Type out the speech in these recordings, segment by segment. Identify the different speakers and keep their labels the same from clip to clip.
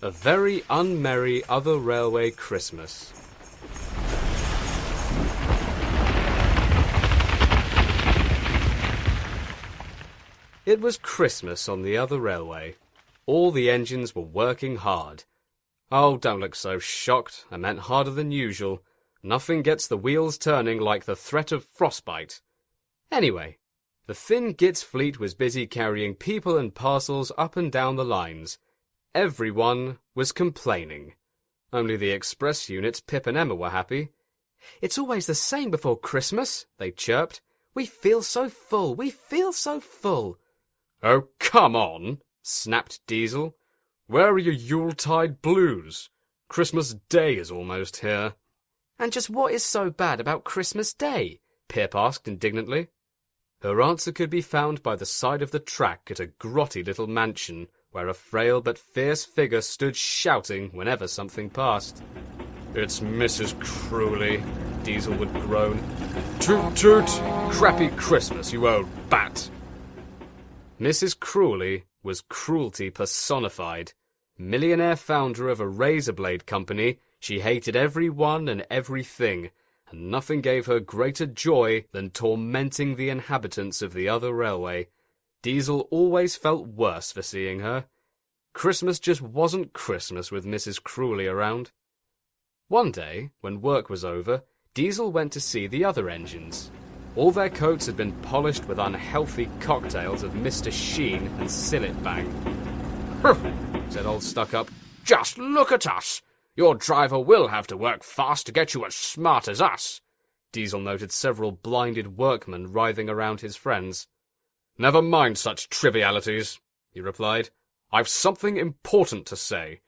Speaker 1: A very unmerry other railway Christmas. It was Christmas on the other railway. All the engines were working hard. Oh, don't look so shocked. I meant harder than usual. Nothing gets the wheels turning like the threat of frostbite. Anyway, the Thin Git's fleet was busy carrying people and parcels up and down the lines. Everyone was complaining. Only the express units, Pip and Emma, were happy. "It's always the same before Christmas," they chirped. "We feel so full, we feel so full."
Speaker 2: "Oh, come on," snapped Diesel. "Where are your Yuletide blues? Christmas Day is almost here."
Speaker 1: "And just what is so bad about Christmas Day?" Pip asked indignantly. Her answer could be found by the side of the track at a grotty little mansion, where a frail but fierce figure stood shouting whenever something passed.
Speaker 2: "It's Mrs. Cruelly," Diesel would groan. "Toot toot! Crappy Christmas, you old bat!"
Speaker 1: Mrs. Cruelly was cruelty personified. Millionaire founder of a razor blade company, she hated everyone and everything, and nothing gave her greater joy than tormenting the inhabitants of the other railway. Diesel always felt worse for seeing her. Christmas just wasn't Christmas with Mrs. Cruelly around. One day, when work was over, Diesel went to see the other engines. All their coats had been polished with unhealthy cocktails of Mr. Sheen and Sillet Bang.
Speaker 2: "Humph," said old Stuck-Up. "Just look at us! Your driver will have to work fast to get you as smart as us."
Speaker 1: Diesel noted several blinded workmen writhing around his friends.
Speaker 2: "Never mind such trivialities," he replied. "I've something important to say.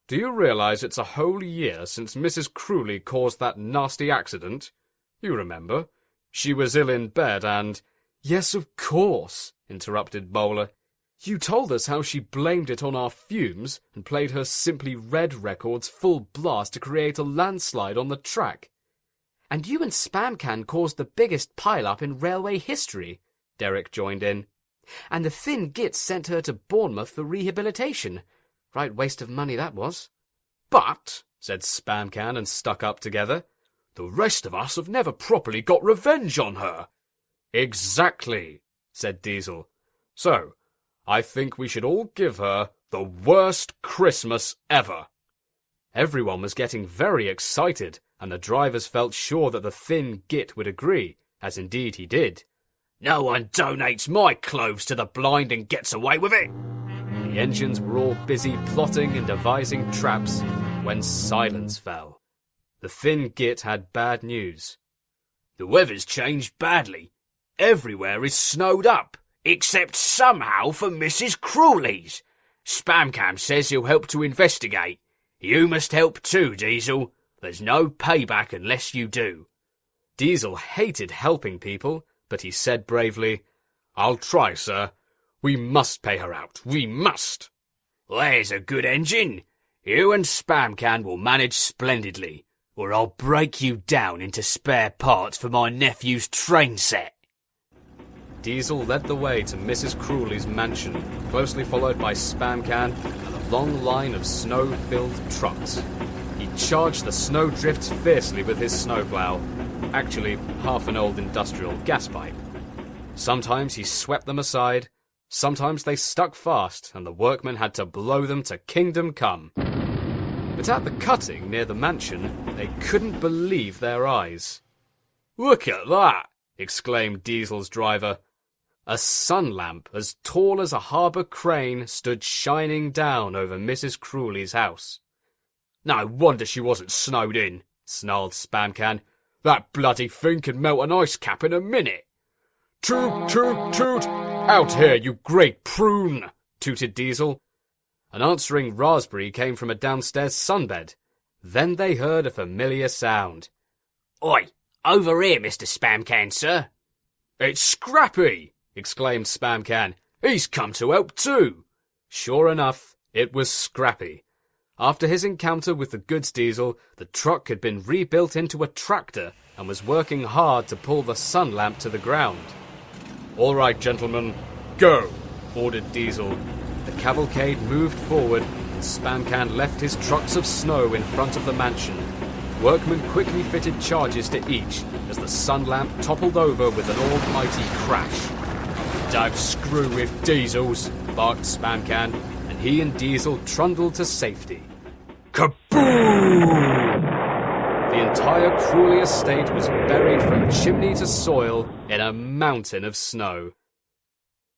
Speaker 2: Do you realize it's a whole year since Mrs. Cruelly caused that nasty accident? You remember? She was ill in bed and—"
Speaker 1: "Yes, of course," interrupted Bowler. "You told us how she blamed it on our fumes and played her Simply Red records full blast to create a landslide on the track." "And you and Spamcan caused the biggest pile-up in railway history," Derek joined in. "And the Thin Git sent her to Bournemouth for rehabilitation. Right waste of money that was."
Speaker 2: "But," said Spamcan and Stuck-Up together, "the rest of us have never properly got revenge on her." "Exactly," said Diesel. "So, I think we should all give her the worst Christmas ever."
Speaker 1: Everyone was getting very excited, and the drivers felt sure that the Thin Git would agree, as indeed he did.
Speaker 2: "No one donates my clothes to the blind and gets away with it."
Speaker 1: The engines were all busy plotting and devising traps when silence fell. The Thin Git had bad news.
Speaker 2: "The weather's changed badly. Everywhere is snowed up, except somehow for Mrs. Cruelly's. Spamcam says he'll help to investigate. You must help too, Diesel. There's no payback unless you do."
Speaker 1: Diesel hated helping people, but he said bravely,
Speaker 2: "I'll try, sir. We must pay her out. We must." "There's a good engine. You and Spamcan will manage splendidly, or I'll break you down into spare parts for my nephew's train set."
Speaker 1: Diesel led the way to Mrs. Cruelly's mansion, closely followed by Spamcan and a long line of snow-filled trucks. He charged the snowdrifts fiercely with his snowplow, actually half an old industrial gas pipe. Sometimes he swept them aside, sometimes they stuck fast and the workmen had to blow them to kingdom come. But at the cutting near the mansion, they couldn't believe their eyes.
Speaker 2: "Look at that!"
Speaker 1: exclaimed Diesel's driver. A sun lamp as tall as a harbour crane stood shining down over Mrs. Cruelly's house.
Speaker 2: "No wonder she wasn't snowed in," snarled Spamcan. "That bloody thing can melt an ice cap in a minute." "Toot, toot, toot! Out here, you great prune!"
Speaker 1: tooted Diesel. An answering raspberry came from a downstairs sunbed. Then they heard a familiar sound.
Speaker 2: "Oi, over here, Mr. Spamcan, sir." "It's Scrappy!" exclaimed Spamcan. "He's come to help too."
Speaker 1: Sure enough, it was Scrappy. After his encounter with the goods Diesel, the truck had been rebuilt into a tractor and was working hard to pull the sun lamp to the ground.
Speaker 2: "All right, gentlemen, go,"
Speaker 1: ordered Diesel. The cavalcade moved forward, and Spamcan left his trucks of snow in front of the mansion. Workmen quickly fitted charges to each as the sun lamp toppled over with an almighty crash. "Don't screw with Diesels," barked Spamcan, and he and Diesel trundled to safety. Kaboom! The entire Crawley estate was buried from chimney to soil in a mountain of snow.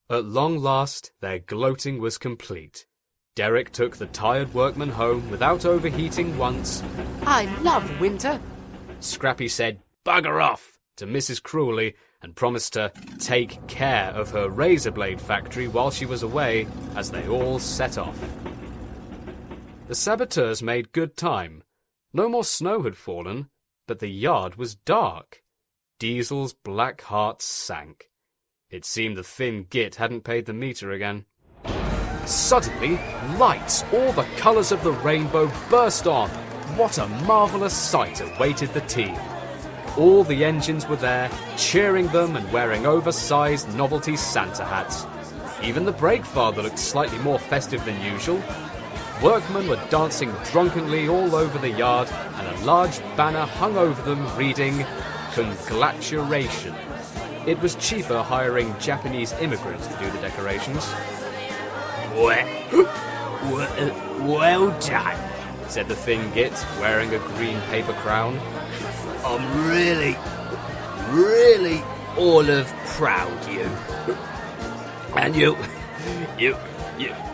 Speaker 1: At long last, their gloating was complete. Derek took the tired workmen home without overheating once.
Speaker 3: "I love winter,"
Speaker 1: Scrappy said, "Bugger off," to Mrs. Crawley and promised to take care of her razor blade factory while she was away as they all set off. The saboteurs made good time. No more snow had fallen, but the yard was dark. Diesel's black heart sank. It seemed the thin git hadn't paid the meter again. Suddenly, lights, all the colours of the rainbow, burst on. What a marvellous sight awaited the team. All the engines were there, cheering them and wearing oversized novelty Santa hats. Even the brake father looked slightly more festive than usual. Workmen were dancing drunkenly all over the yard, and a large banner hung over them reading, "Congratulations." It was cheaper hiring Japanese immigrants to do the decorations.
Speaker 2: Well done,
Speaker 1: said the thin git, wearing a green paper crown.
Speaker 2: I'm really all of proud you. And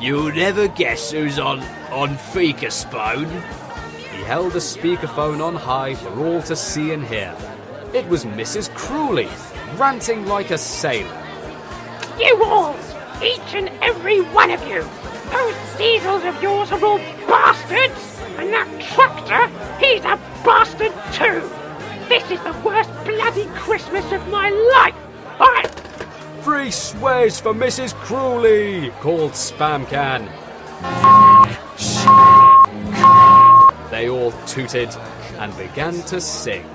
Speaker 2: you'll never guess who's on Speakerphone.
Speaker 1: He held a speakerphone on high for all to see and hear. It was Mrs. Crawley, ranting like a sailor.
Speaker 4: "You all, each and every one of you, those diesels of yours are all bastards, and that tractor, he's a bastard too. This is the worst bloody Christmas of my life.
Speaker 1: "Free swears for Mrs. Crawley," called Spamcan. They all tooted and began to sing.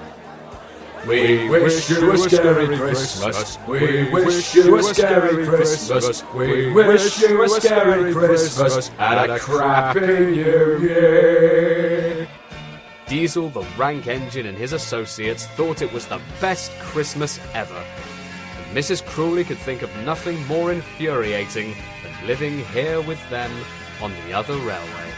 Speaker 5: We wish you a scary Christmas. We wish you a scary Christmas. We wish you a scary Christmas and a crappy New Year.
Speaker 1: Diesel, the rank engine, and his associates thought it was the best Christmas ever. And Mrs. Crawley could think of nothing more infuriating than living here with them on the other railway.